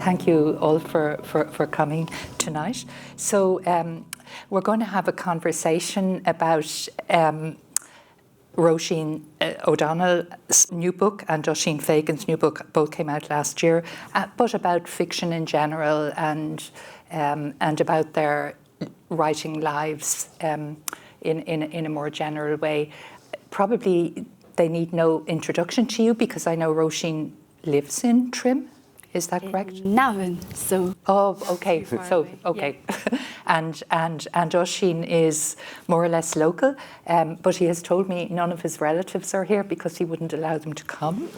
thank you all for coming tonight. So we're going to have a conversation about Roisín O'Donnell's new book and Oisín Fagan's new book. Both came out last year, but about fiction in general and about their writing lives in a more general way. Probably they need no introduction to you because I know Roshene lives in Trim. Is that correct? Navan, so. Oh, okay. So, away. okay. Yeah. and Oisín is more or less local, but he has told me none of his relatives are here because he wouldn't allow them to come.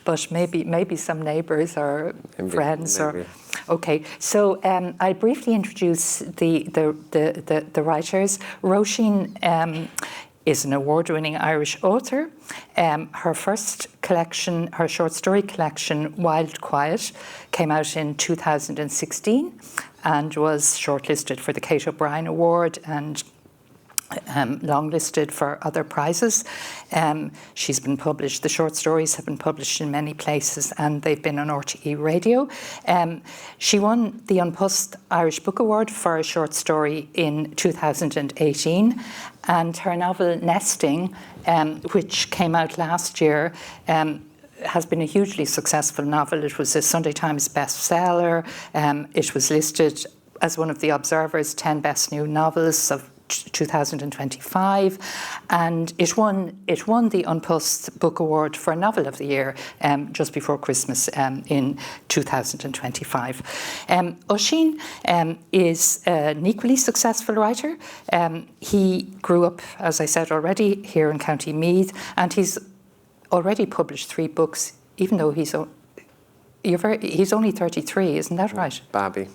But maybe some neighbours or friends or. Okay, so I briefly introduce the writers. Roshene is an award-winning Irish author. Her first collection, her short story collection, Wild Quiet, came out in 2016 and was shortlisted for the Kate O'Brien Award and longlisted for other prizes. She's been published, the short stories have been published in many places and they've been on RTE Radio. She won the Unpussed Irish Book Award for a short story in 2018, and her novel Nesting, which came out last year, has been a hugely successful novel. It was a Sunday Times bestseller. It was listed as one of the Observer's 10 best new novels of 2025, and it won the Unpussed Book Award for Novel of the Year just before Christmas in 2025. Oisín is an equally successful writer. He grew up, as I said already, here in County Meath, and he's already published 3 books, even though he's only 33, isn't that right? Babby.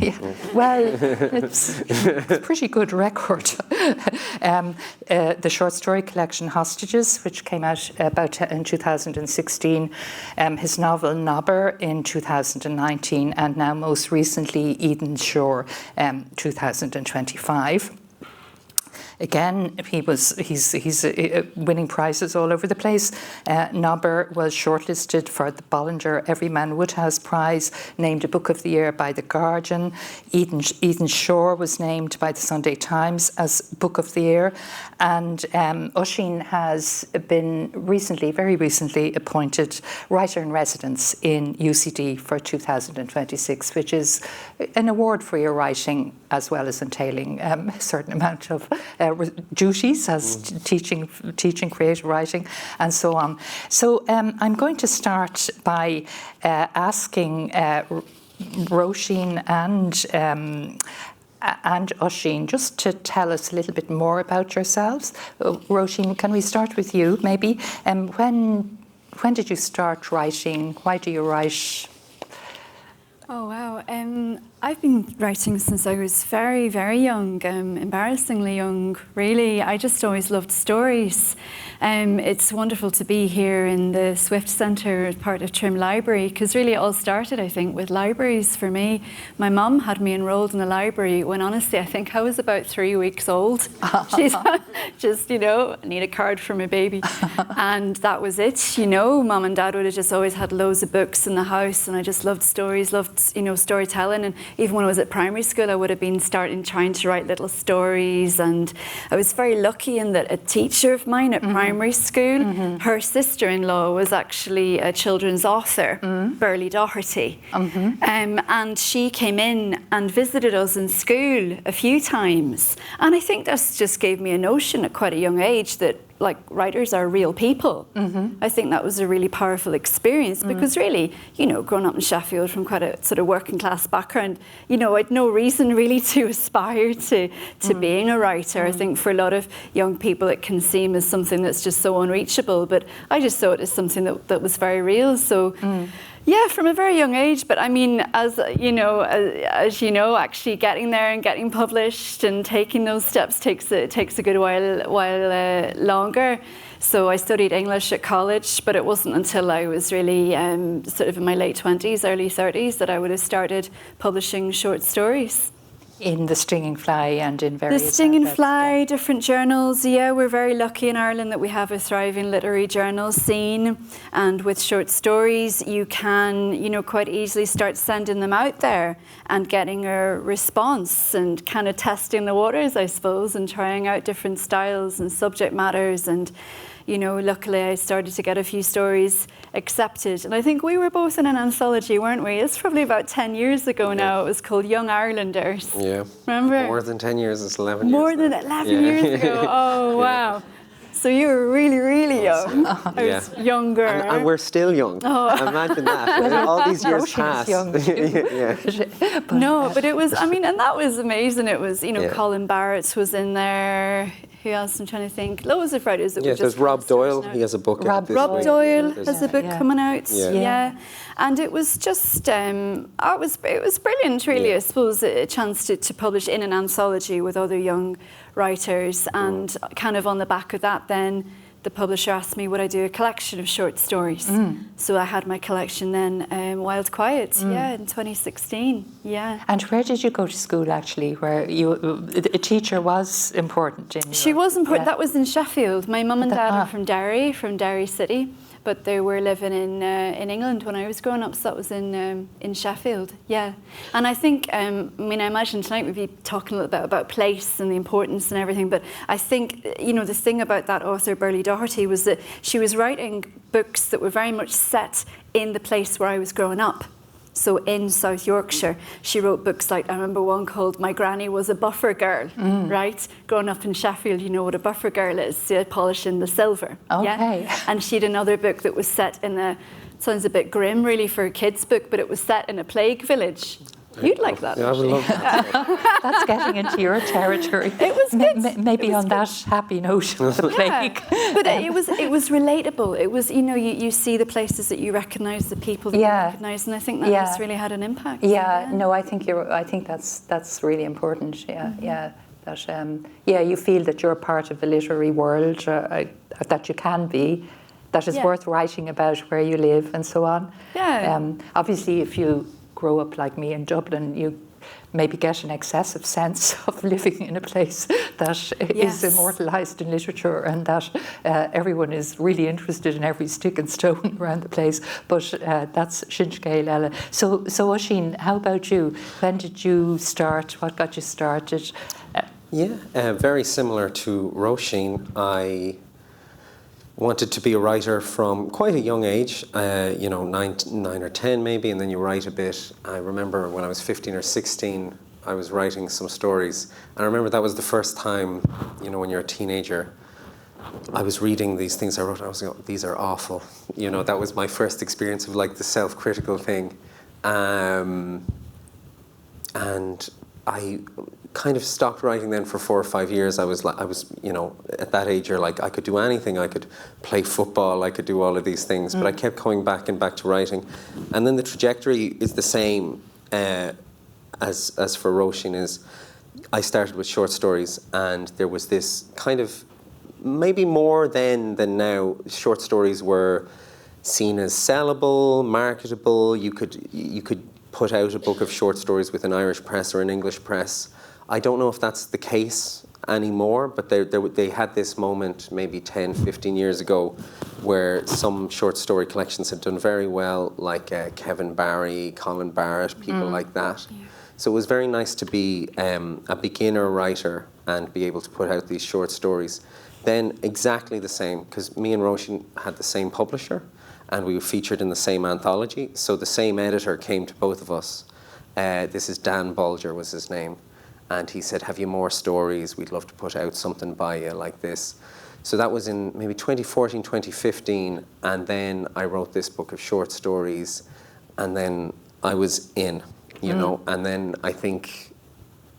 Yeah, well, it's a pretty good record. The short story collection Hostages, which came out in 2016, his novel Nobber in 2019, and now most recently Eden Shore, 2025. Again, he's winning prizes all over the place. Nobber was shortlisted for the Bollinger Everyman Woodhouse Prize, named a Book of the Year by The Guardian. Eden Shore was named by the Sunday Times as Book of the Year. And Oisín has been very recently appointed Writer-in-Residence in UCD for 2026, which is an award for your writing as well as entailing a certain amount of duties as teaching creative writing and so on. So I'm going to start by asking Roshene and Oisín just to tell us a little bit more about yourselves. Roshene, can we start with you maybe? When did you start writing? Why do you write? Oh, wow. I've been writing since I was very, very young, embarrassingly young, really. I just always loved stories. It's wonderful to be here in the Swift Centre, part of Trim Library, because really it all started, I think, with libraries for me. My mum had me enrolled in a library when, honestly, I think I was about 3 weeks old. She's just, I need a card for my baby. And that was it, Mum and Dad would have just always had loads of books in the house, and I just loved stories, loved, storytelling. And even when I was at primary school, I would have been trying to write little stories. And I was very lucky in that a teacher of mine at primary school, her sister-in-law was actually a children's author, Burley Doherty. And she came in and visited us in school a few times. And I think that's just gave me a notion at quite a young age that writers are real people. I think that was a really powerful experience because really, growing up in Sheffield from quite a sort of working class background, I'd no reason really to aspire to being a writer. I think for a lot of young people it can seem as something that's just so unreachable, but I just saw it as something that was very real. So yeah, from a very young age, but I mean, as you know, actually getting there and getting published and taking those steps takes a good while longer. So I studied English at college, but it wasn't until I was really sort of in my late 20s, early 30s that I would have started publishing short stories. in the Stinging Fly and in various The Stinging outlets, Fly, different journals. Yeah, we're very lucky in Ireland that we have a thriving literary journal scene, and with short stories you can, you know, quite easily start sending them out there and getting a response and kind of testing the waters, I suppose, and trying out different styles and subject matters. And you know, luckily I started to get a few stories accepted. And I think we were both in an anthology, weren't we? It's probably about 10 years ago now. It was called Young Irelanders. Yeah. Remember? More than 10 years, it's 11 More years than now. 11 years ago. Oh, wow. So you were really, really young. I was younger. And we're still young. Imagine that. All these years pass. young. But it was, I mean, and that was amazing. It was, you know, Colin Barrett's was in there. Who else? I'm trying to think. Loads of writers that were just... there's Rob Doyle. He has a book out this Rob week. Doyle has a book coming out. Yeah. And it was just, it was brilliant, really. I suppose a chance to publish in an anthology with other young writers, and kind of on the back of that, then the publisher asked me would I do a collection of short stories. So I had my collection then, Wild Quiet, in 2016. Yeah. And where did you go to school, actually, where a teacher was important in She was important. That was in Sheffield. My mum and dad are from Derry City, but they were living in England when I was growing up, so that was in Sheffield, yeah. And I think, I mean, I imagine tonight we'd be talking a little bit about place and the importance and everything, but I think, you know, the thing about that author, Burley Doherty, was that she was writing books that were very much set in the place where I was growing up. So in South Yorkshire, she wrote books like, I remember one called My Granny Was a Buffer Girl, right? Growing up in Sheffield, you know what a buffer girl is, polishing the silver. Okay. Yeah? And she had another book that was set in sounds a bit grim really for a kid's book, but it was set in a plague village. You'd like that. Yeah, I would love that. That's getting into your territory. It was good. Maybe on that happy note of the plague. But it was relatable. It was, you know, you see the places that you recognise, the people that you recognise, and I think that just really had an impact. No, I think that's really important. That you feel that you're part of the literary world, that you can be, that is worth writing about where you live and so on. Obviously, if you grow up like me in Dublin, you maybe get an excessive sense of living in a place that is immortalised in literature, and that everyone is really interested in every stick and stone around the place. But that's Shinshke Ella. So Oisín, how about you? When did you start? What got you started? Very similar to Roshene. I wanted to be a writer from quite a young age, 9 or 10 maybe, and then you write a bit. I remember when I was 15 or 16, I was writing some stories. And I remember that was the first time, you know, when you're a teenager, I was reading these things I wrote, and I was going, these are awful. You know, that was my first experience of like the self-critical thing. And I kind of stopped writing then for 4 or 5 years. I was, you know, at that age, you're like, I could do anything. I could play football. I could do all of these things. But I kept coming back and back to writing. And then the trajectory is the same as for Roshene. Is I started with short stories, and there was this kind of, maybe more then than now, short stories were seen as sellable, marketable. You could put out a book of short stories with an Irish press or an English press. I don't know if that's the case anymore, but they had this moment maybe 10, 15 years ago where some short story collections had done very well, like Kevin Barry, Colin Barrett, people like that. Yeah. So it was very nice to be a beginner writer and be able to put out these short stories. Then exactly the same, because me and Roshene had the same publisher, and we were featured in the same anthology. So the same editor came to both of us. This is Dan Bulger was his name. And he said, have you more stories? We'd love to put out something by you like this. So that was in maybe 2014, 2015. And then I wrote this book of short stories. And then I was in, you know. And then I think,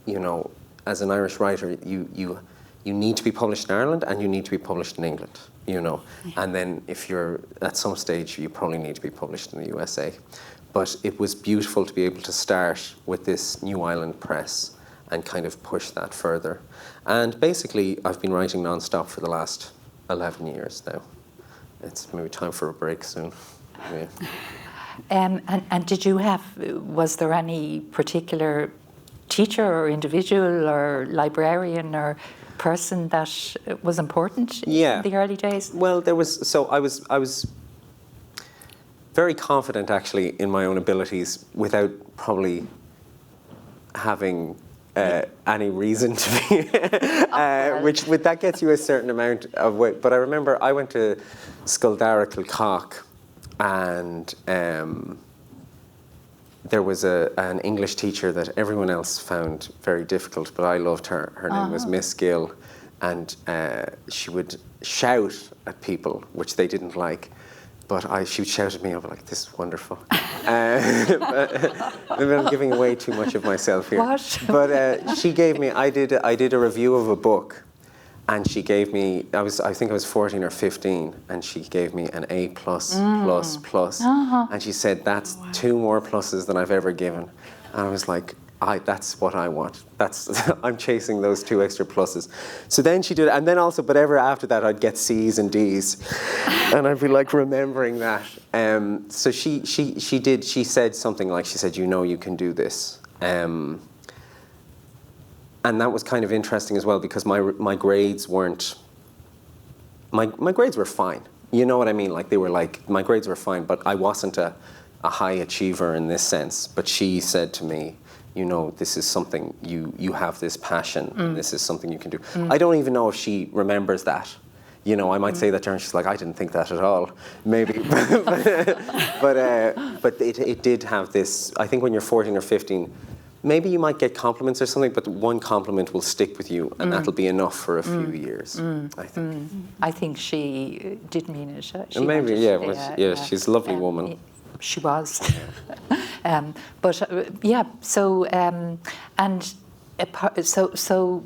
you know, as an Irish writer, you need to be published in Ireland and you need to be published in England, you know. And then if you're at some stage, you probably need to be published in the USA. But it was beautiful to be able to start with this New Island press and kind of push that further. And basically, I've been writing non-stop for the last 11 years now. It's maybe time for a break soon. Yeah. And did you have, was there any particular teacher or individual or librarian or person that was important in the early days? Well, there was. So I was very confident actually in my own abilities without probably having any reason to be, which that gets you a certain amount of weight. But I remember I went to Sculdara Kilcock, and there was an English teacher that everyone else found very difficult, but I loved her. Her name was Miss Gill, and she would shout at people, which they didn't like. But she would shout at me, I'd be like, this is wonderful. Maybe I'm giving away too much of myself here. What? But she gave me, I did a review of a book, and she gave me, I think I was 14 or 15, and she gave me an A+++. And she said, that's 2 more pluses than I've ever given. And I was like, that's what I want. I'm chasing those 2 extra pluses. So then she did, and then also, but ever after that, I'd get C's and D's, and I'd be like remembering that. So she said something like, she said, you know, you can do this, and that was kind of interesting as well, because my grades weren't, my grades were fine. You know what I mean? Like they were like, my grades were fine, but I wasn't a high achiever in this sense. But she said to me, you know, this is something, you have this passion, and this is something you can do. I don't even know if she remembers that. You know, I might say that to her and she's like, I didn't think that at all, maybe. but it did have this, I think when you're 14 or 15, maybe you might get compliments or something, but one compliment will stick with you, and that'll be enough for a few years, I think. I think she did mean it. She maybe, she's a lovely woman. She was. So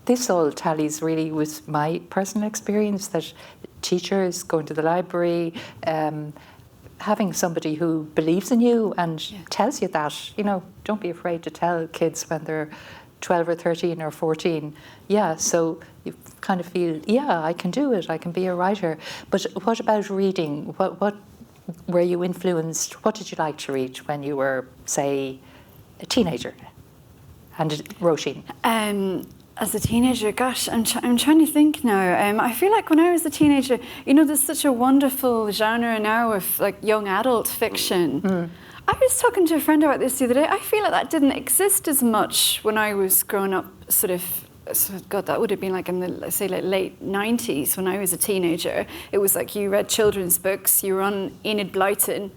this all tallies really with my personal experience, that teachers, going to the library, having somebody who believes in you and tells you that, you know, don't be afraid to tell kids when they're 12 or 13 or 14. So you kind of feel, I can do it, I can be a writer. But what about reading? What were you influenced? What did you like to read when you were, say, a teenager? And Roshene? As a teenager, gosh, I'm trying to think now. I feel like when I was a teenager, you know, there's such a wonderful genre now of like young adult fiction. I was talking to a friend about this the other day. I feel like that didn't exist as much when I was growing up, God, that would have been like in the, let's say, like late 90s when I was a teenager. It was like you read children's books, you were on Enid Blyton,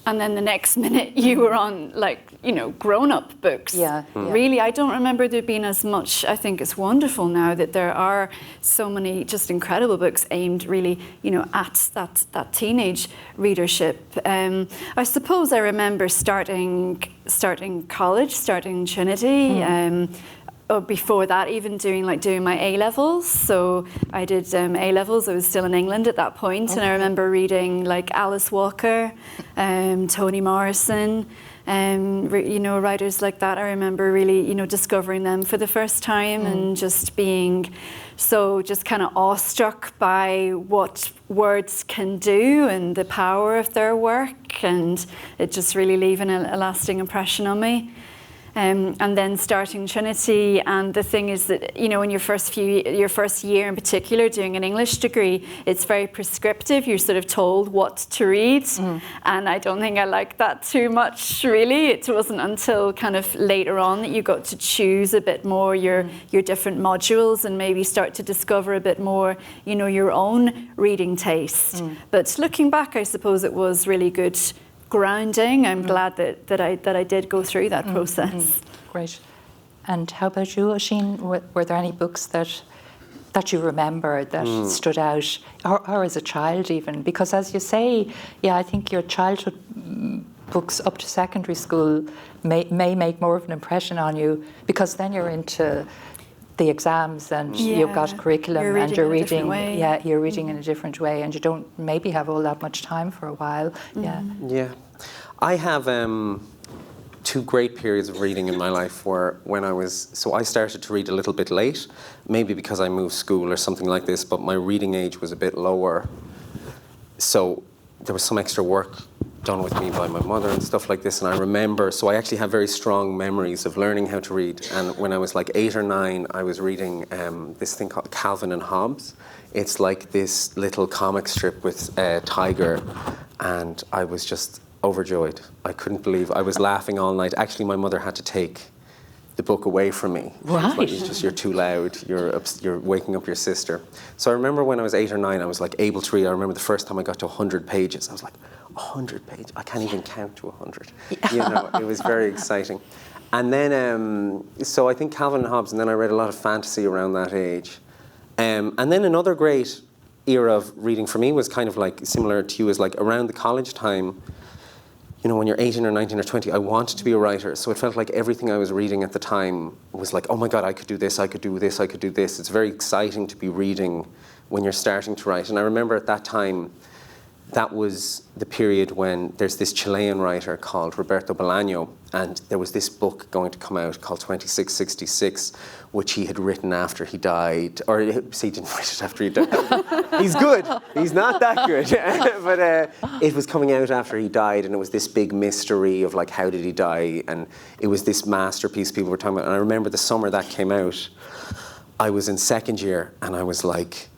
and then the next minute you were on, like, you know, grown-up books. Really, I don't remember there being as much. I think it's wonderful now that there are so many just incredible books aimed really, you know, at that teenage readership. I suppose I remember starting college, starting Trinity, or before that, even doing my A-levels. So I did A-levels. I was still in England at that point, and I remember reading like Alice Walker, Toni Morrison, you know, writers like that. I remember really, you know, discovering them for the first time and just being so just kind of awestruck by what words can do and the power of their work, and it just really leaving a lasting impression on me. And then starting Trinity, and the thing is that, you know, in your first year in particular, doing an English degree, it's very prescriptive. You're sort of told what to read, and I don't think I liked that too much, really. It wasn't until kind of later on that you got to choose a bit more your different modules and maybe start to discover a bit more, you know, your own reading taste. But looking back, I suppose it was really good grounding. I'm glad that I did go through that process. Great. And how about you, Oisín? Were there any books that you remember that stood out, or as a child even? Because as you say, I think your childhood books up to secondary school may make more of an impression on you, because then you're into the exams and you've got a curriculum and you're reading you're reading in a different way, and you don't maybe have all that much time for a while. I have 2 great periods of reading in my life where I started to read a little bit late, maybe because I moved school or something like this, but my reading age was a bit lower, so there was some extra work done with me by my mother and stuff like this. And I remember, so I actually have very strong memories of learning how to read. And when I was like 8 or 9, I was reading this thing called Calvin and Hobbes. It's like this little comic strip with a tiger, and I was just overjoyed. I couldn't believe, I was laughing all night. Actually, my mother had to take the book away from me. Right. Like, you're too loud, you're waking up your sister. So I remember when I was 8 or 9, I was like able to read. I remember the first time I got to 100 pages, I was like, 100 pages? I can't even count to 100. You know, it was very exciting. And then, so I think Calvin and Hobbes, and then I read a lot of fantasy around that age. And then another great era of reading for me was kind of like similar to you, is like around the college time. You know, when you're 18 or 19 or 20, I wanted to be a writer. So it felt like everything I was reading at the time was like, oh my God, I could do this, I could do this, I could do this. It's very exciting to be reading when you're starting to write. And I remember at that time, that was the period when there's this Chilean writer called Roberto Bolaño, and there was this book going to come out called 2666, which he had written after he died. Or, see, he didn't write it after he died. He's good. He's not that good. But it was coming out after he died, and it was this big mystery of, like, how did he die? And it was this masterpiece people were talking about. And I remember the summer that came out, I was in second year, and I was like,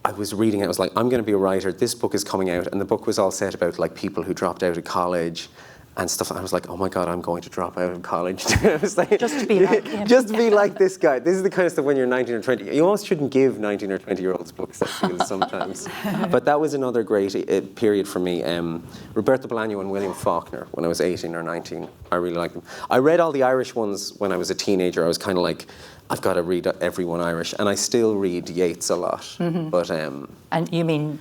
I was reading it, I was like, I'm going to be a writer, this book is coming out, and the book was all set about like people who dropped out of college and stuff. I was like, oh my God, I'm going to drop out of college. I was like, Just to be like him. Just to be like this guy. This is the kind of stuff when you're 19 or 20. You almost shouldn't give 19 or 20-year-olds books, I feel, sometimes. But that was another great period for me. Roberto Bolaño and William Faulkner, when I was 18 or 19, I really liked them. I read all the Irish ones when I was a teenager. I was kind of like, I've got to read everyone Irish, and I still read Yeats a lot. Mm-hmm. But and you mean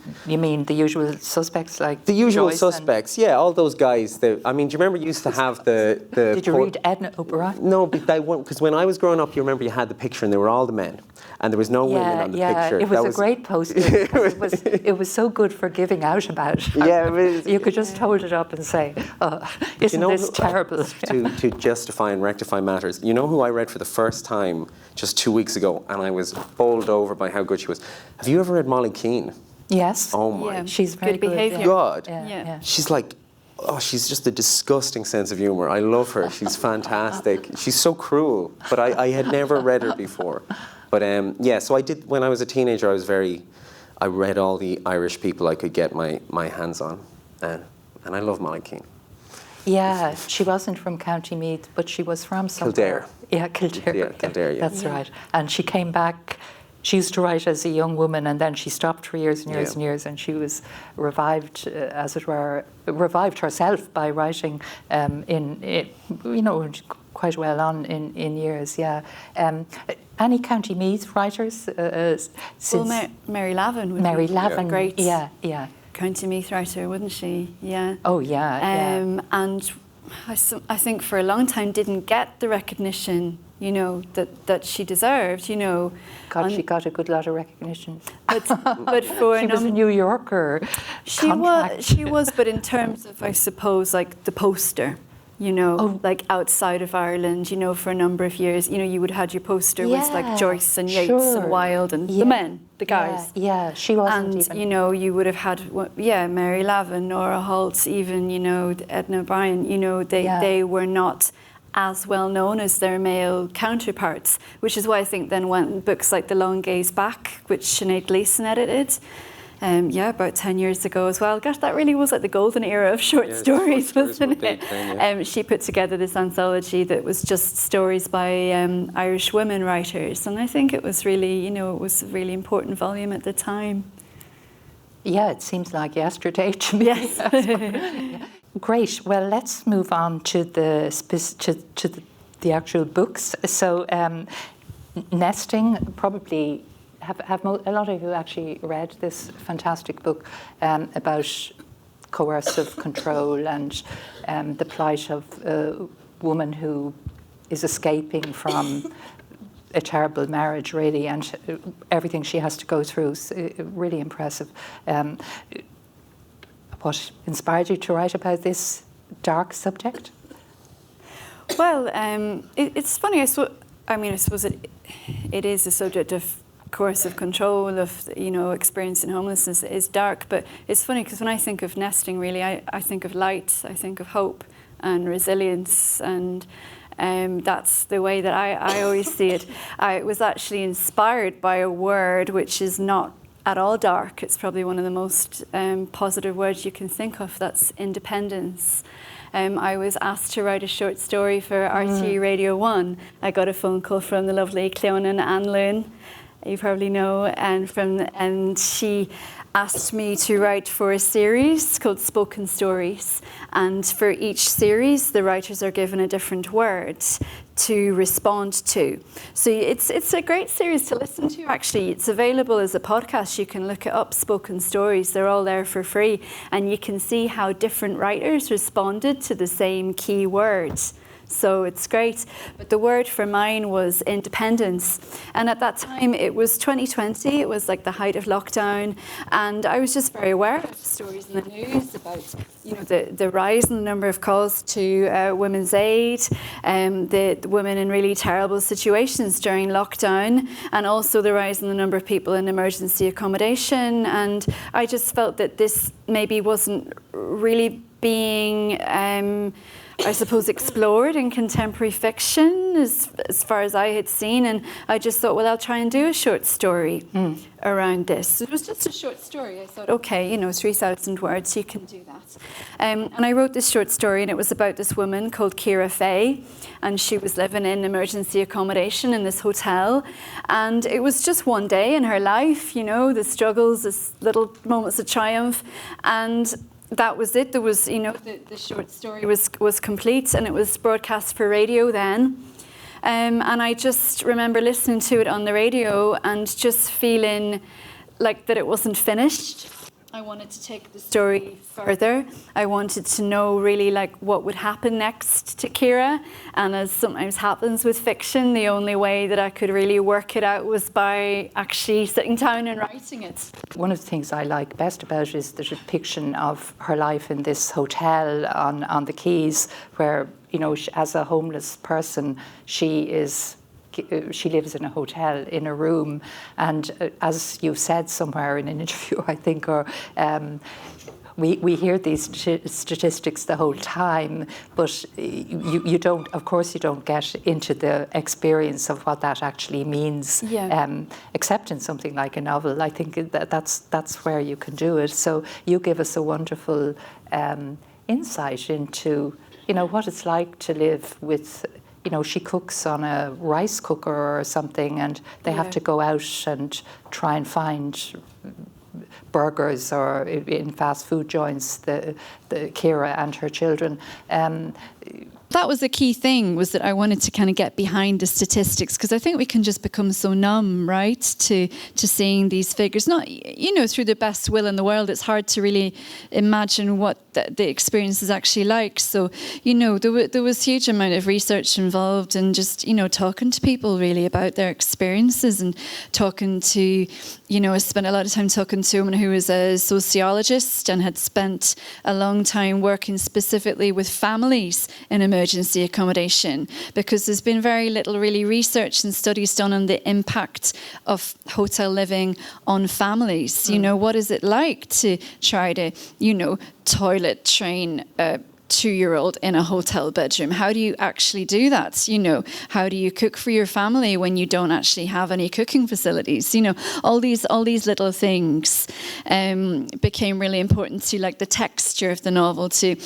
the usual suspects, like the usual Joyce suspects? Yeah, all those guys. I mean, do you remember you used to have the? Did you read Edna O'Brien? No, but because when I was growing up, you remember you had the picture, and they were all the men, and there was no women on the picture. It was a great poster. It was so good for giving out about. Yeah, you could just hold it up and say, "Oh, isn't this terrible?" To justify and rectify matters, you know who I read for the first time just 2 weeks ago, and I was bowled over by how good she was. Have you ever read Molly Keane? Yes. Oh my. Yeah. She's very Good behaviour. God. Yeah. She's like, oh, she's just a disgusting sense of humour. I love her. She's fantastic. She's so cruel, but I had never read her before. But yeah, so I did, when I was a teenager, I read all the Irish people I could get my hands on, and I love Molly Keane. Yeah, she wasn't from County Meath, but she was from somewhere. Kildare. Yeah, Kildare. Yeah, Kildare, yeah. That's right. And she came back. She used to write as a young woman, and then she stopped for years and years and years, and she was revived, as it were, revived herself by writing quite well on in years, yeah. Any County Meath writers? Well, Mary Lavin would Mary be Lavin, great. Yeah. County Meath writer, wouldn't she? Yeah. Oh, yeah. And I think for a long time didn't get the recognition, that she deserved, God, she got a good lot of recognition. But for she was a New Yorker. She was, but in terms of, I suppose, like the poster. Like outside of Ireland, for a number of years, you would have had your poster with like Joyce and Yeats and Wilde and the men, the guys. Yeah, she wasn't and, you would have had, Mary Lavin, Nora Holtz, even, Edna O'Brien, they were not as well known as their male counterparts, which is why I think then when books like The Long Gaze Back, which Sinead Gleeson edited, about 10 years ago as well. Gosh, that really was like the golden era of short stories, wasn't it? Thing, she put together this anthology that was just stories by Irish women writers, and I think it was really, it was a really important volume at the time. Yeah, it seems like yesterday to me. Yes. Great. Well, let's move on to the actual books. So, Nesting, probably. Have a lot of you actually read this fantastic book about coercive control and the plight of a woman who is escaping from a terrible marriage, really, and everything she has to go through is really impressive. What inspired you to write about this dark subject? Well, it's funny. I suppose it is a subject of course of control of, you know, experiencing homelessness is dark. But it's funny because when I think of nesting, really, I think of light, I think of hope and resilience, and that's the way that I always see it. I was actually inspired by a word which is not at all dark. It's probably one of the most positive words you can think of. That's independence. I was asked to write a short story for RTE Radio 1. I got a phone call from the lovely Cleonan Anlún, you probably know, and she asked me to write for a series called Spoken Stories. And for each series, the writers are given a different word to respond to. So it's a great series to listen to, actually. It's available as a podcast. You can look it up, Spoken Stories. They're all there for free. And you can see how different writers responded to the same key words. So it's great. But the word for mine was independence. And at that time, it was 2020. It was like the height of lockdown. And I was just very aware of stories in the news about, you know, the rise in the number of calls to Women's Aid, the women in really terrible situations during lockdown, and also the rise in the number of people in emergency accommodation. And I just felt that this maybe wasn't really being I suppose, explored in contemporary fiction as far as I had seen. And I just thought, well, I'll try and do a short story around this. It was just a short story. I thought, okay, you know, 3,000 words, you can do that. And I wrote this short story, and it was about this woman called Ciara Fay, and she was living in emergency accommodation in this hotel. And it was just one day in her life, you know, the struggles, the little moments of triumph. And that was it. There was, you know, the short story was complete, and it was broadcast for radio then. And I just remember listening to it on the radio and just feeling like that it wasn't finished. I wanted to take the story further. I wanted to know really like what would happen next to Ciara. And as sometimes happens with fiction, the only way that I could really work it out was by actually sitting down and writing it. One of the things I like best about it is the depiction of her life in this hotel on the Quays, where, you know, as a homeless person, she lives in a hotel in a room, and as you've said somewhere in an interview, I think, or we hear these statistics the whole time, but you don't, of course, you don't get into the experience of what that actually means, except in something like a novel. I think that's where you can do it. So you give us a wonderful insight into, you know, what it's like to live with. You know, she cooks on a rice cooker or something, and they have to go out and try and find burgers or in fast food joints, the Ciara and her children. That was the key thing, was that I wanted to kind of get behind the statistics, because I think we can just become so numb, right, to seeing these figures. Not, you know, through the best will in the world, it's hard to really imagine what the experience is actually like. So, you know, there was huge amount of research involved, and just, you know, talking to people really about their experiences, and talking to, you know, I spent a lot of time talking to a woman who was a sociologist and had spent a long time working specifically with families in emergency accommodation, because there's been very little really research and studies done on the impact of hotel living on families. You know, what is it like to try to, you know, toilet train a 2-year-old in a hotel bedroom? How do you actually do that? You know, how do you cook for your family when you don't actually have any cooking facilities? You know, all these little things became really important to, like, the texture of the novel, to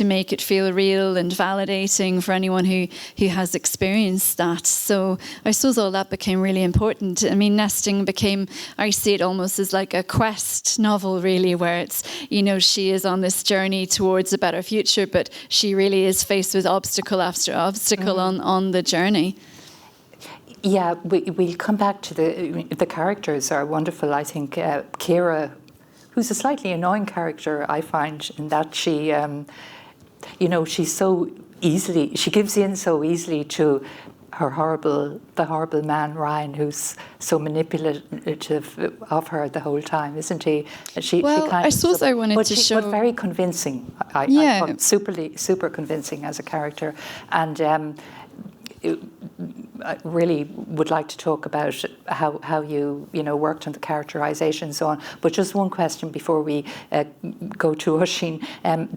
make it feel real and validating for anyone who has experienced that. So I suppose all that became really important. I mean, nesting became, I see it almost as like a quest novel, really, where it's, you know, she is on this journey towards a better future, but she really is faced with obstacle after obstacle on the journey. Yeah, we'll come back to the characters are wonderful. I think Ciara, who's a slightly annoying character, I find, in that she, you know, she gives in so easily to the horrible man Ryan, who's so manipulative of her the whole time, isn't he? I suppose I wanted to show, but very convincing. I thought super convincing as a character, and I really would like to talk about how you worked on the characterization and so on. But just one question before we go to Oisín.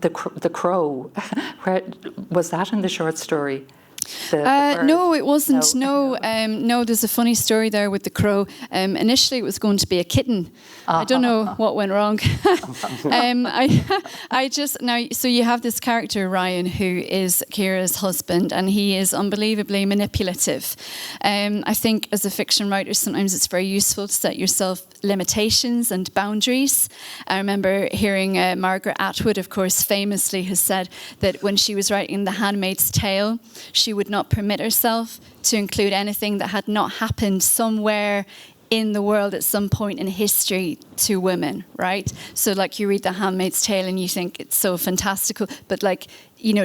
The crow, where was that in the short story? No, it wasn't. No, there's a funny story there with the crow. Initially, it was going to be a kitten. I don't know what went wrong. So you have this character, Ryan, who is Ciara's husband, and he is unbelievably manipulative. I think as a fiction writer, sometimes it's very useful to set yourself limitations and boundaries. I remember hearing Margaret Atwood, of course, famously has said that when she was writing The Handmaid's Tale, she would not permit herself to include anything that had not happened somewhere in the world at some point in history to women, right? So like you read The Handmaid's Tale and you think it's so fantastical, but like,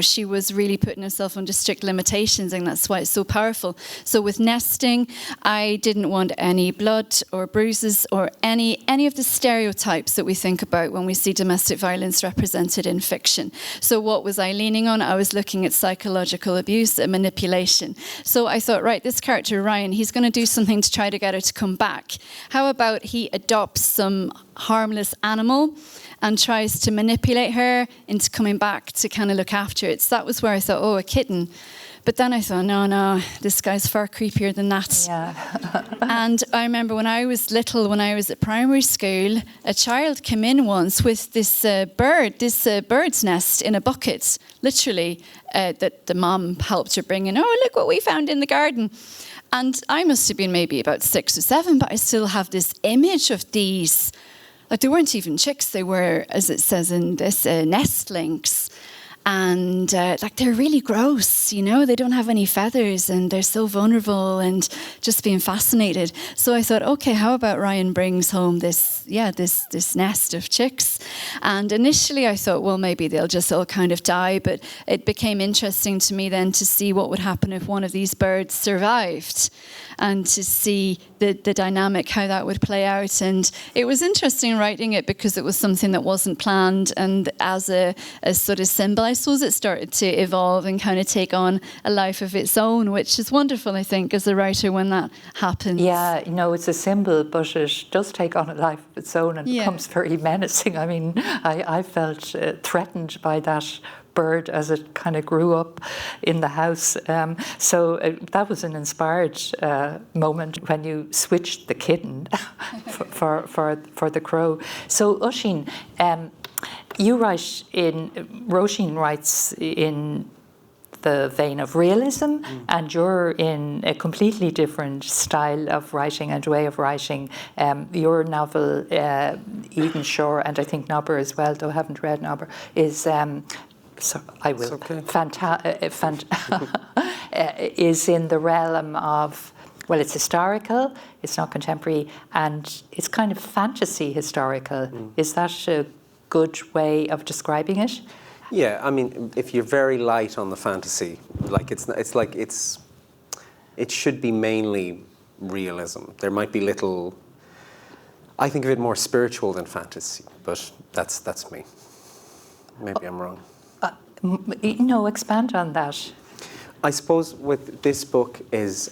she was really putting herself under strict limitations, and that's why it's so powerful. So with nesting, I didn't want any blood or bruises or any of the stereotypes that we think about when we see domestic violence represented in fiction. So what was I leaning on? I was looking at psychological abuse and manipulation. So I thought, right, this character, Ryan, he's going to do something to try to get her to come back. How about he adopts some harmless animal and tries to manipulate her into coming back to kind of look after it. So that was where I thought, a kitten. But then I thought, no, this guy's far creepier than that. Yeah. And I remember when I was little, when I was at primary school, a child came in once with this bird's nest in a bucket, literally, that the mom helped her bring in. Oh, look what we found in the garden. And I must have been maybe about 6 or 7, but I still have this image of these. Like, they weren't even chicks, they were, as it says in this, nestlings. And they're really gross, they don't have any feathers and they're so vulnerable, and just being fascinated. So I thought, okay, how about Ryan brings home this nest of chicks? And initially I thought, well, maybe they'll just all kind of die, but it became interesting to me then to see what would happen if one of these birds survived, and to see the dynamic, how that would play out. And it was interesting writing it because it was something that wasn't planned, and as a sort of symbol, I suppose it started to evolve and kind of take on a life of its own, which is wonderful, I think, as a writer when that happens. Yeah, it's a symbol, but it does take on a life of its own and becomes very menacing. I mean, I felt threatened by that bird as it kind of grew up in the house. So that was an inspired moment when you switched the kitten for the crow. So Oisín, Roshene writes in the vein of realism, and you're in a completely different style of writing and way of writing. Your novel, Eden Shore, and I think Nobber as well, though I haven't read Nobber, is so I will. It's okay. Is in the realm of, well, it's historical, it's not contemporary, and it's kind of fantasy historical. Is that a good way of describing it? Yeah, I mean, if you're very light on the fantasy, it should be mainly realism. There might be little. I think of it more spiritual than fantasy, but that's me. Maybe I'm wrong. Expand on that. I suppose with this book is.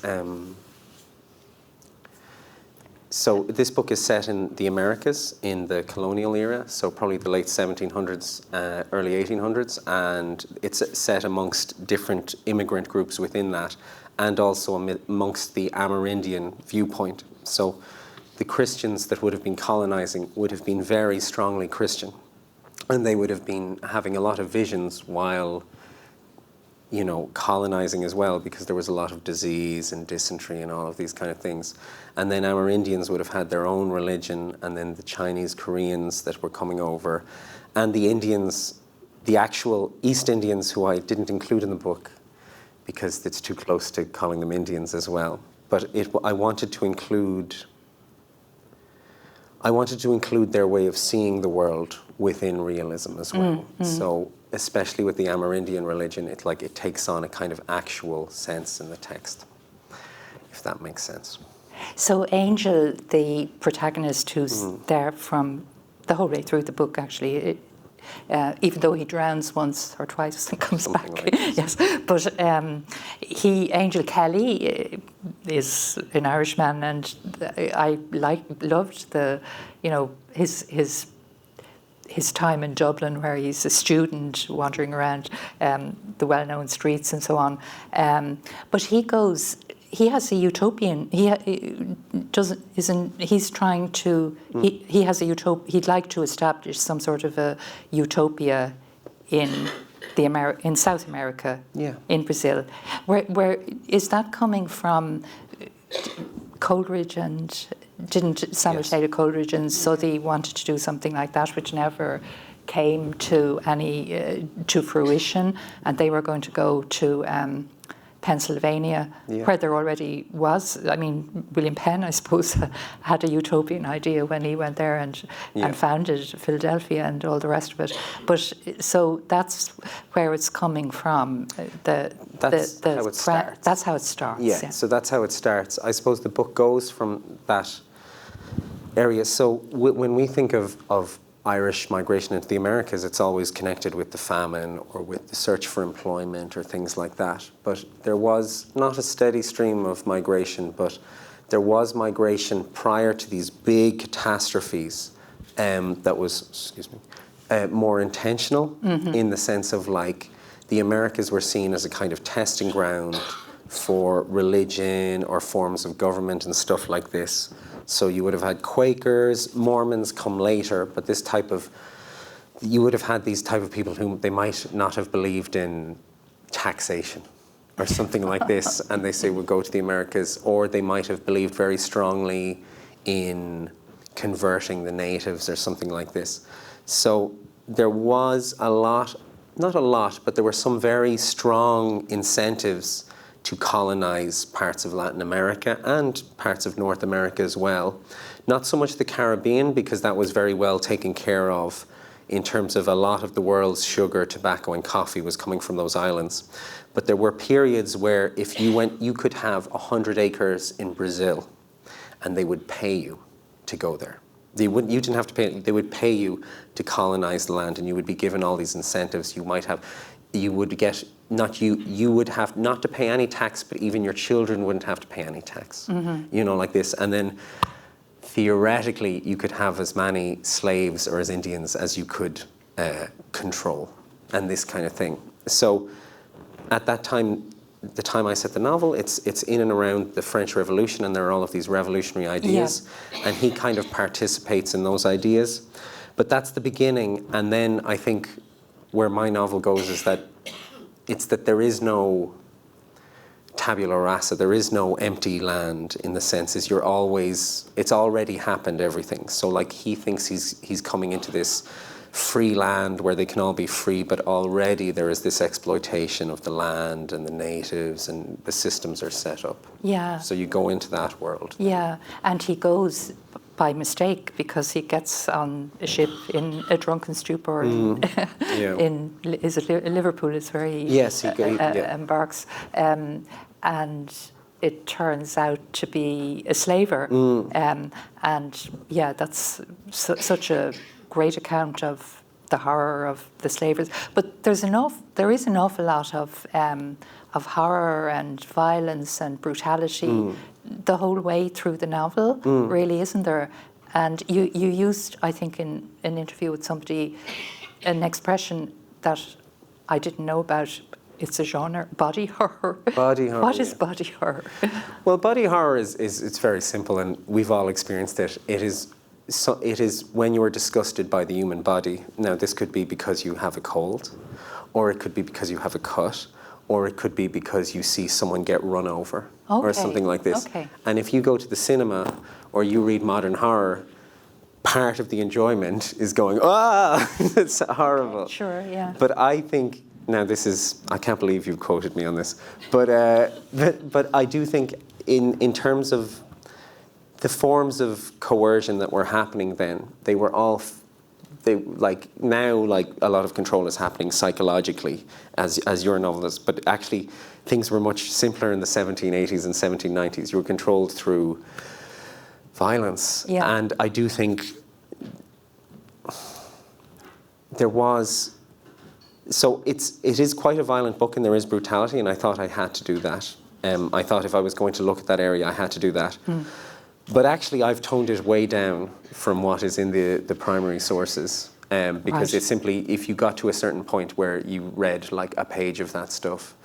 So this book is set in the Americas in the colonial era, so probably the late 1700s, early 1800s, and it's set amongst different immigrant groups within that, and also amongst the Amerindian viewpoint. So the Christians that would have been colonizing would have been very strongly Christian, and they would have been having a lot of visions while colonizing as well, because there was a lot of disease and dysentery and all of these kind of things. And then Amerindians would have had their own religion, and then the Chinese, Koreans that were coming over, and the Indians, the actual East Indians, who I didn't include in the book because it's too close to calling them Indians as well. But I wanted to include their way of seeing the world within realism as well. So especially with the Amerindian religion, it takes on a kind of actual sense in the text, if that makes sense. So Angel, the protagonist who's there from the whole way through the book, actually, even though he drowns once or twice and comes Something back. like this. Yes, but Angel Kelly is an Irishman, and I loved his time in Dublin, where he's a student wandering around the well-known streets and so on. But he has a utopian. He's trying to. He has a utopia. He'd like to establish some sort of a utopia in in South America, in Brazil. Where is that coming from? Coleridge and didn't Samuel Taylor Coleridge and Southey wanted to do something like that, which never came to to fruition, and they were going to go to Pennsylvania, where there already was. I mean, William Penn, I suppose, had a utopian idea when he went there and founded Philadelphia and all the rest of it. But so that's where it's coming from. That's how it starts. That's how it starts. Yeah, so that's how it starts. I suppose the book goes from that area. So when we think of Irish migration into the Americas, it's always connected with the famine or with the search for employment or things like that. But there was not a steady stream of migration, but there was migration prior to these big catastrophes that was, more intentional in the sense of like the Americas were seen as a kind of testing ground for religion or forms of government and stuff like this. So you would have had Quakers, Mormons come later, but you would have had these type of people whom they might not have believed in taxation or something like this, and they say we'll go to the Americas, or they might have believed very strongly in converting the natives or something like this. So there was not a lot, but there were some very strong incentives to colonize parts of Latin America and parts of North America as well. Not so much the Caribbean, because that was very well taken care of in terms of a lot of the world's sugar, tobacco, and coffee was coming from those islands. But there were periods where if you went, you could have 100 acres in Brazil, and they would pay you to go there. You didn't have to pay, they would pay you to colonize the land, and you would be given all these incentives. You would have not to pay any tax, but even your children wouldn't have to pay any tax, like this. And then theoretically, you could have as many slaves or as Indians as you could control, and this kind of thing. So at that time, the time I set the novel, it's in and around the French Revolution, and there are all of these revolutionary ideas, and he kind of participates in those ideas. But that's the beginning, and then I think where my novel goes is that there is no tabula rasa, there is no empty land in the sense is it's already happened, everything. So like he thinks he's coming into this free land where they can all be free, but already there is this exploitation of the land and the natives, and the systems are set up. Yeah. So you go into that world. Yeah, and he goes by mistake because he gets on a ship in a drunken stupor is it Liverpool is very embarks and it turns out to be a slaver and that's such a great account of the horror of the slavers, but there is an awful lot of horror and violence and brutality the whole way through the novel, really, isn't there? And you used, I think, in an interview with somebody, an expression that I didn't know about. It's a genre, body horror. Body horror. What is body horror? Well, body horror is it's very simple, and we've all experienced it. It is when you are disgusted by the human body. Now, this could be because you have a cold, or it could be because you have a cut, or it could be because you see someone get run over, or something like this. Okay. And if you go to the cinema or you read modern horror, part of the enjoyment is going, it's horrible. Sure, yeah. But I think, now I can't believe you've quoted me on this, but I do think in terms of the forms of coercion that were happening then, they were all now a lot of control is happening psychologically as you're a novelist, but actually things were much simpler in the 1780s and 1790s. You were controlled through violence. Yeah. And I do think there was. So it is quite a violent book, and there is brutality, and I thought I had to do that. I thought if I was going to look at that area, I had to do that. But actually, I've toned it way down from what is in the primary sources, because it's simply, if you got to a certain point where you read like a page of that stuff,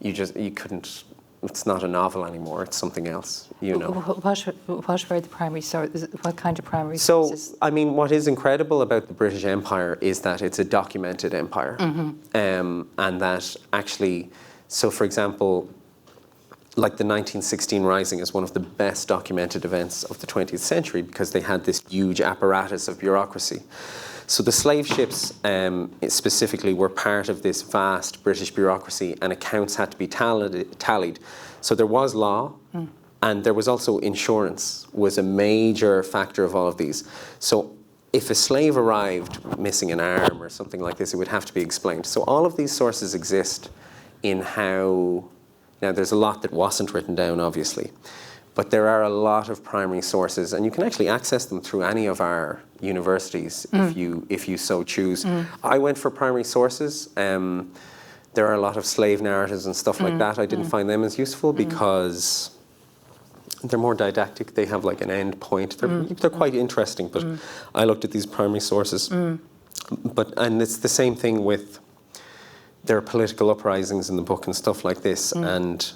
you couldn't. It's not a novel anymore. It's something else, you know. What were the primary sources? What kind of primary sources? So, I mean, what is incredible about the British Empire is that it's a documented empire. And that actually, so for example, like the 1916 Rising is one of the best documented events of the 20th century because they had this huge apparatus of bureaucracy. So the slave ships specifically were part of this vast British bureaucracy, and accounts had to be tallied. So there was law, and there was also insurance was a major factor of all of these. So if a slave arrived missing an arm or something like this, it would have to be explained. So all of these sources exist in how, now there's a lot that wasn't written down, obviously, but there are a lot of primary sources, and you can actually access them through any of our universities if you so choose. I went for primary sources. There are a lot of slave narratives and stuff like that. I didn't find them as useful because they're more didactic. They have like an end point. They're quite interesting, but I looked at these primary sources. And it's the same thing with, there are political uprisings in the book and stuff like this, and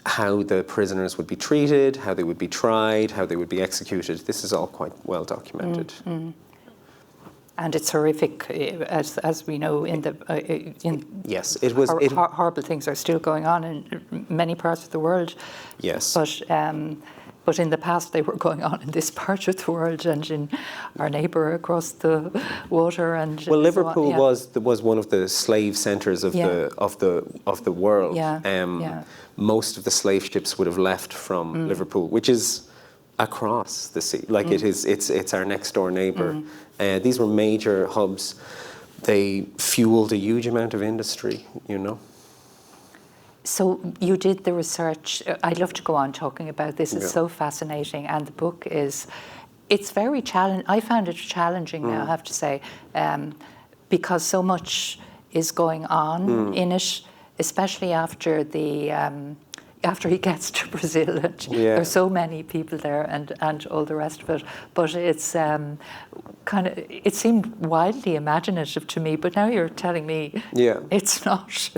how the prisoners would be treated, how they would be tried, how they would be executed. This is all quite well documented. And it's horrific, as we know. Yes, it was. Horrible things are still going on in many parts of the world. Yes, but in the past they were going on in this part of the world and in our neighbour across the water. And well, Liverpool was one of the slave centres of the world. Most of the slave ships would have left from Liverpool, which is across the sea. Like it's our next door neighbour. These were major hubs. They fueled a huge amount of industry, you know. So you did the research. I'd love to go on talking about this. It's so fascinating, and the book it's very challenging. I found it challenging now, I have to say, because so much is going on in it, especially after after he gets to Brazil. And there's so many people there and all the rest of it. But it's it seemed wildly imaginative to me, but now you're telling me it's not.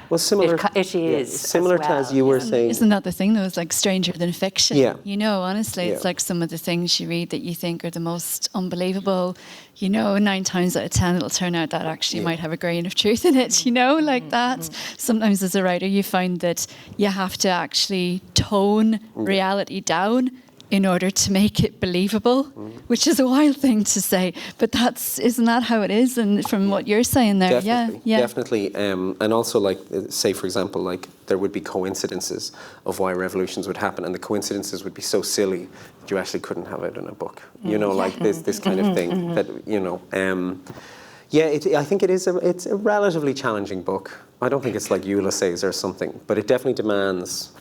Well, similar. It is similar to as you were saying. Isn't that the thing, though? It's like stranger than fiction. Yeah. You know, honestly, it's like some of the things you read that you think are the most unbelievable. You know, 9 times out of 10, it'll turn out that actually might have a grain of truth in it, you know, like that. Sometimes as a writer, you find that you have to actually tone reality down in order to make it believable, which is a wild thing to say, but isn't that how it is? And from what you're saying there, definitely. And also, like, say for example, like there would be coincidences of why revolutions would happen, and the coincidences would be so silly that you actually couldn't have it in a book. You know, like this kind of thing that you know. I think it's a relatively challenging book. I don't think it's like Ulysses or something, but it definitely demands.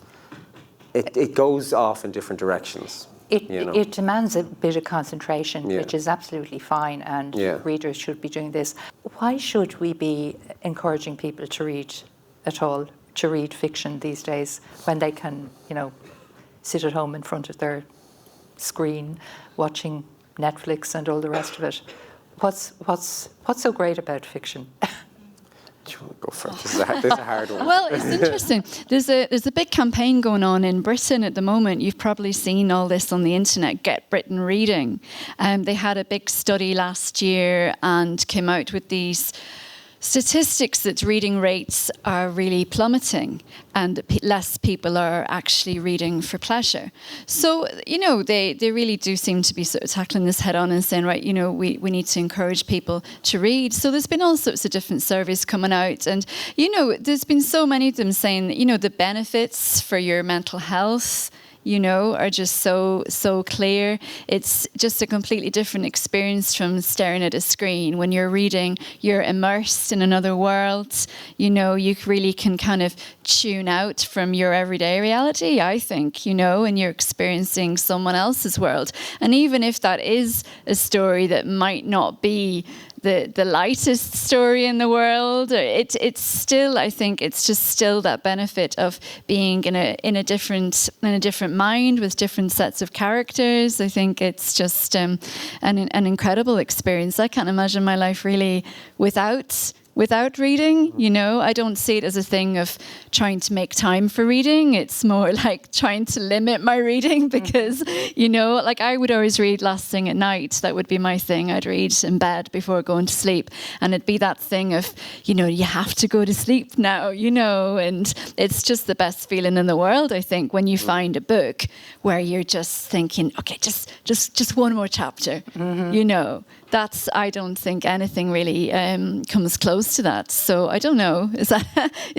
It goes off in different directions. It demands a bit of concentration, which is absolutely fine, and readers should be doing this. Why should we be encouraging people to read at all, to read fiction these days, when they can, you know, sit at home in front of their screen watching Netflix and all the rest of it? What's so great about fiction? Do you want to go first? This is a hard one. Well, it's interesting. There's a big campaign going on in Britain at the moment. You've probably seen all this on the internet, Get Britain Reading. They had a big study last year and came out with these statistics that reading rates are really plummeting and less people are actually reading for pleasure. So, you know, they really do seem to be sort of tackling this head on and saying, right, you know, we need to encourage people to read. So there's been all sorts of different surveys coming out, and, you know, there's been so many of them saying that, you know, the benefits for your mental health, you know, are just so clear. It's just a completely different experience from staring at a screen. When you're reading, you're immersed in another world. You know, you really can kind of tune out from your everyday reality, I think, you know, and you're experiencing someone else's world. And even if that is a story that might not be the lightest story in the world. It's still, I think, it's just still that benefit of being in a different mind with different sets of characters. I think it's just an incredible experience. I can't imagine my life really without reading, you know. I don't see it as a thing of trying to make time for reading. It's more like trying to limit my reading because, you know, like I would always read last thing at night. That would be my thing. I'd read in bed before going to sleep. And it'd be that thing of, you know, you have to go to sleep now, you know, and it's just the best feeling in the world, I think, when you find a book where you're just thinking, okay, just one more chapter, you know. I don't think anything really comes close to that. So I don't know. Is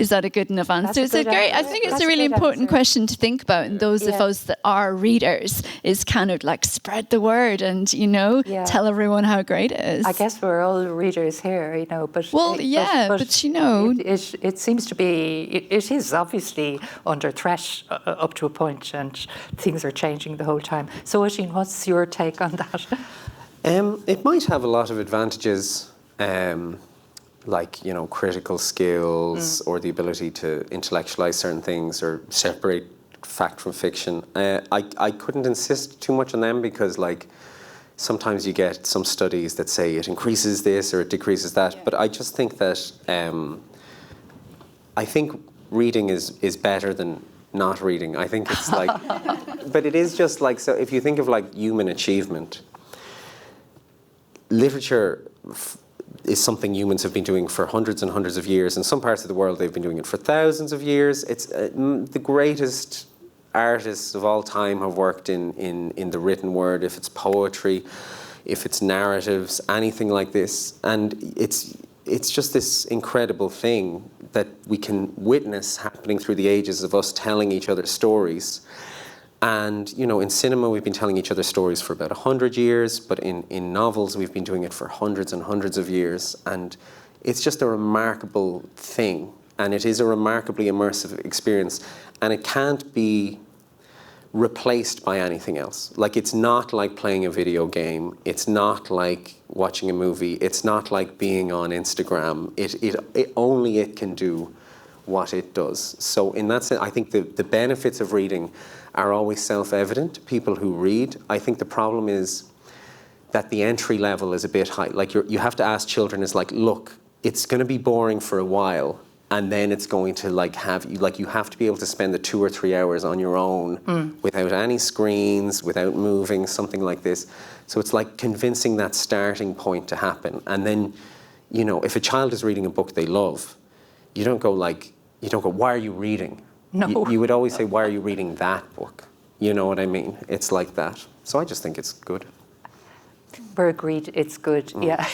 that a good enough answer? I think it's a really important question to think about. And those of us that are readers is kind of like spread the word and, you know, tell everyone how great it is. I guess we're all readers here, you know. But but you know, it seems to be. It is obviously under threat up to a point, and things are changing the whole time. So, Oisín, what's your take on that? It might have a lot of advantages, like, you know, critical skills or the ability to intellectualize certain things or separate fact from fiction. I couldn't insist too much on them because, like, sometimes you get some studies that say it increases this or it decreases that. Yeah. But I just think that I think reading is better than not reading. I think it's like, but it is just like, so if you think of like human achievement, literature is something humans have been doing for hundreds and hundreds of years. In some parts of the world, they've been doing it for thousands of years. It's the greatest artists of all time have worked in the written word, if it's poetry, if it's narratives, anything like this. And it's just this incredible thing that we can witness happening through the ages of us telling each other stories. And, you know, in cinema, we've been telling each other stories for about 100 years, but in novels, we've been doing it for hundreds and hundreds of years. And it's just a remarkable thing. And it is a remarkably immersive experience. And it can't be replaced by anything else. Like, it's not like playing a video game. It's not like watching a movie. It's not like being on Instagram. It only it can do what it does. So in that sense, I think the benefits of reading are always self-evident. People who read, I think the problem is that the entry level is a bit high. Like, you have to ask children, is like, look, it's going to be boring for a while, and then it's going to like you have to be able to spend the 2 or 3 hours on your own without any screens, without moving, something like this. So it's like convincing that starting point to happen. And then, you know, if a child is reading a book they love, you don't go, why are you reading? No. You would always say, why are you reading that book? You know what I mean? It's like that. So I just think it's good. We're agreed, it's good. Yeah.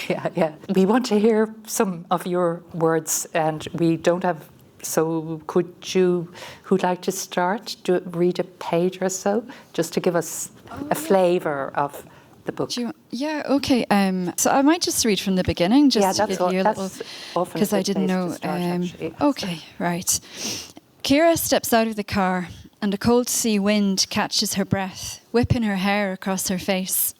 We want to hear some of your words, and we don't have. So who'd like to start? Read a page or so, just to give us a flavour of the book. Okay. So I might just read from the beginning, just to give you a little, because I didn't know. Okay, right. Kira steps out of the car, and a cold sea wind catches her breath, whipping her hair across her face.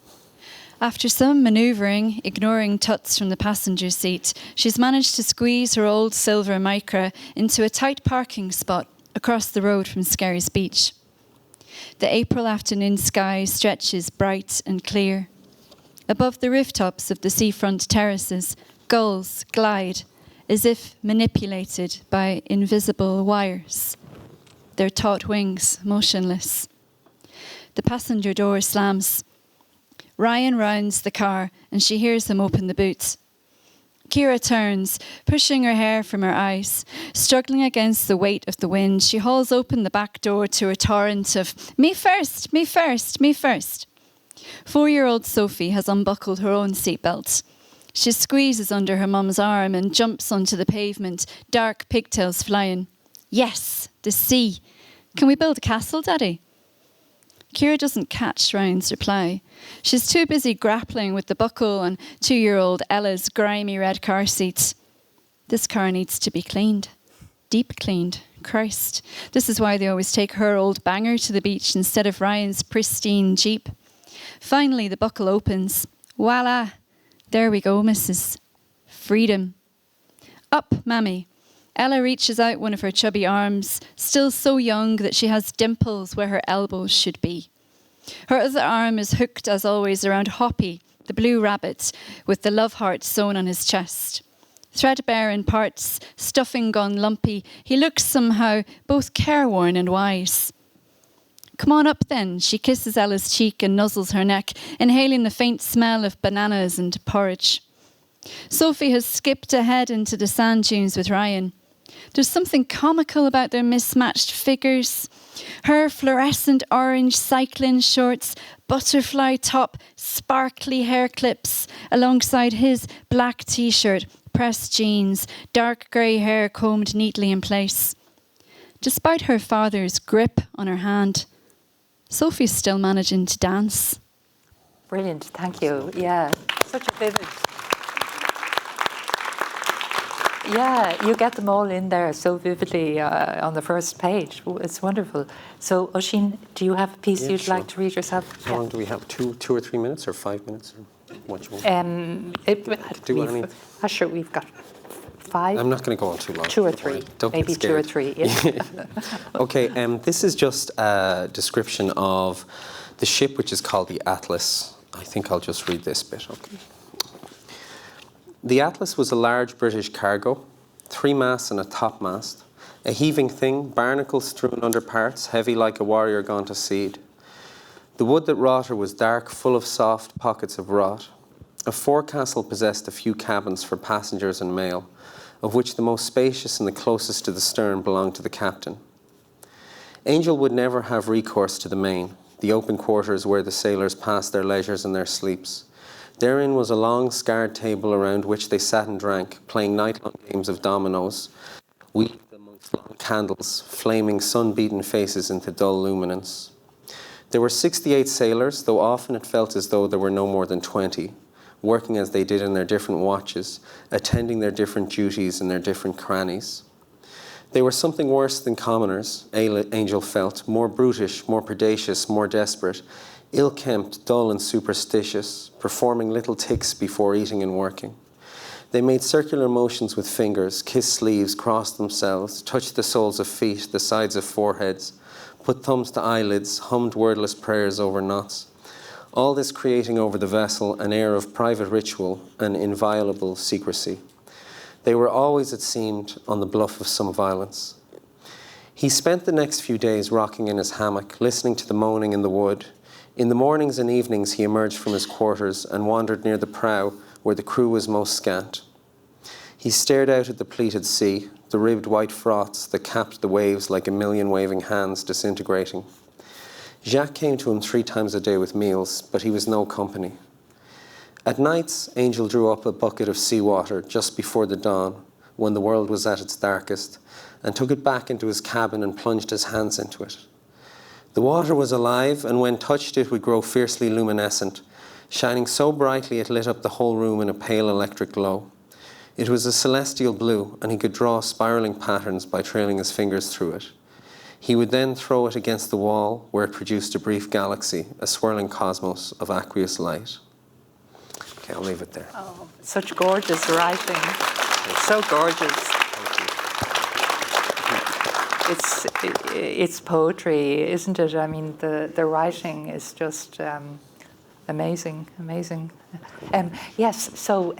After some manoeuvring, ignoring tuts from the passenger seat, she's managed to squeeze her old silver Micra into a tight parking spot across the road from Skerries Beach. The April afternoon sky stretches bright and clear. Above the rooftops of the seafront terraces, gulls glide, as if manipulated by invisible wires, their taut wings motionless. The passenger door slams. Ryan rounds the car, and she hears him open the boot. Kira turns, pushing her hair from her eyes. Struggling against the weight of the wind, she hauls open the back door to a torrent of, "Me first, me first, me first." 4-year-old Sophie has unbuckled her own seatbelt. She squeezes under her mum's arm and jumps onto the pavement, dark pigtails flying. "Yes, the sea. Can we build a castle, Daddy?" Kira doesn't catch Ryan's reply. She's too busy grappling with the buckle on 2-year-old Ella's grimy red car seat. This car needs to be cleaned. Deep cleaned. Christ. This is why they always take her old banger to the beach instead of Ryan's pristine Jeep. Finally, the buckle opens. Voila! There we go, Mrs. Freedom. Up, Mammy. Ella reaches out one of her chubby arms, still so young that she has dimples where her elbows should be. Her other arm is hooked, as always, around Hoppy, the blue rabbit, with the love heart sewn on his chest. Threadbare in parts, stuffing gone lumpy, he looks somehow both careworn and wise. Come on up then, she kisses Ella's cheek and nuzzles her neck, inhaling the faint smell of bananas and porridge. Sophie has skipped ahead into the sand dunes with Ryan. There's something comical about their mismatched figures. Her fluorescent orange cycling shorts, butterfly top, sparkly hair clips, alongside his black t-shirt, pressed jeans, dark grey hair combed neatly in place. Despite her father's grip on her hand, Sophie's still managing to dance. Brilliant, thank you. Yeah, such a vivid. Yeah, you get them all in there so vividly on the first page. It's wonderful. So, Oisín, do you have a piece you'd like to read yourself? How long do we have? 2 or 3 minutes or 5 minutes? Or what do you want? Sure, we've got 5. I'm not going to go on too long. 2 or 3. Don't maybe get 2 or scared. 3. Yeah. Okay, this is just a description of the ship, which is called the Atlas. I think I'll just read this bit. Okay. The Atlas was a large British cargo, 3 masts and a topmast, a heaving thing, barnacles strewn under parts, heavy like a warrior gone to seed. The wood that wrought her was dark, full of soft pockets of rot. A forecastle possessed a few cabins for passengers and mail, of which the most spacious and the closest to the stern belonged to the captain. Angel would never have recourse to the main, the open quarters where the sailors passed their leisures and their sleeps. Therein was a long, scarred table around which they sat and drank, playing night-long games of dominoes, weaved amongst long candles, flaming sun-beaten faces into dull luminance. There were 68 sailors, though often it felt as though there were no more than 20, working as they did in their different watches, attending their different duties in their different crannies. They were something worse than commoners, Angel felt, more brutish, more predacious, more desperate, ill-kempt, dull and superstitious, performing little ticks before eating and working. They made circular motions with fingers, kissed sleeves, crossed themselves, touched the soles of feet, the sides of foreheads, put thumbs to eyelids, hummed wordless prayers over knots. All this creating over the vessel an air of private ritual and inviolable secrecy. They were always, it seemed, on the bluff of some violence. He spent the next few days rocking in his hammock, listening to the moaning in the wood. In the mornings and evenings he emerged from his quarters and wandered near the prow where the crew was most scant. He stared out at the pleated sea, the ribbed white froths that capped the waves like a million waving hands disintegrating. Jacques came to him 3 times a day with meals, but he was no company. At nights, Angel drew up a bucket of seawater just before the dawn, when the world was at its darkest, and took it back into his cabin and plunged his hands into it. The water was alive, and when touched it would grow fiercely luminescent, shining so brightly it lit up the whole room in a pale electric glow. It was a celestial blue, and he could draw spiraling patterns by trailing his fingers through it. He would then throw it against the wall, where it produced a brief galaxy, a swirling cosmos of aqueous light. Okay, I'll leave it there. Oh, such gorgeous writing. So gorgeous. It's poetry, isn't it? I mean, the writing is just amazing. Yes, so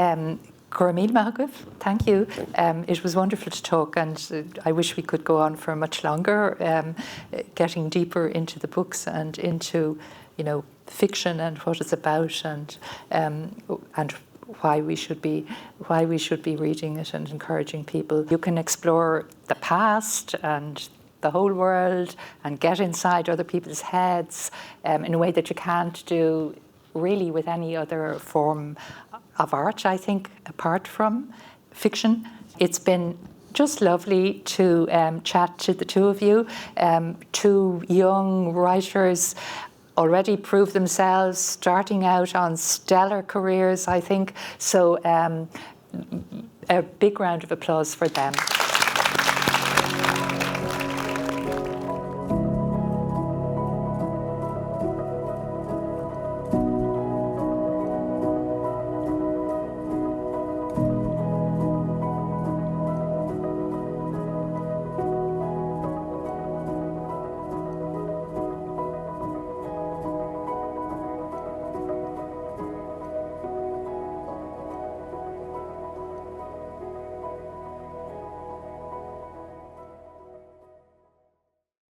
Gurmil Mahaguf, thank you. It was wonderful to talk, and I wish we could go on for much longer, getting deeper into the books and into, fiction and what it's about, and why we should be reading it and encouraging people. You can explore the past and the whole world and get inside other people's heads in a way that you can't do really with any other form of art, I think, apart from fiction. It's been just lovely to chat to the two of you, 2 young writers already proved themselves, starting out on stellar careers, I think. So a big round of applause for them.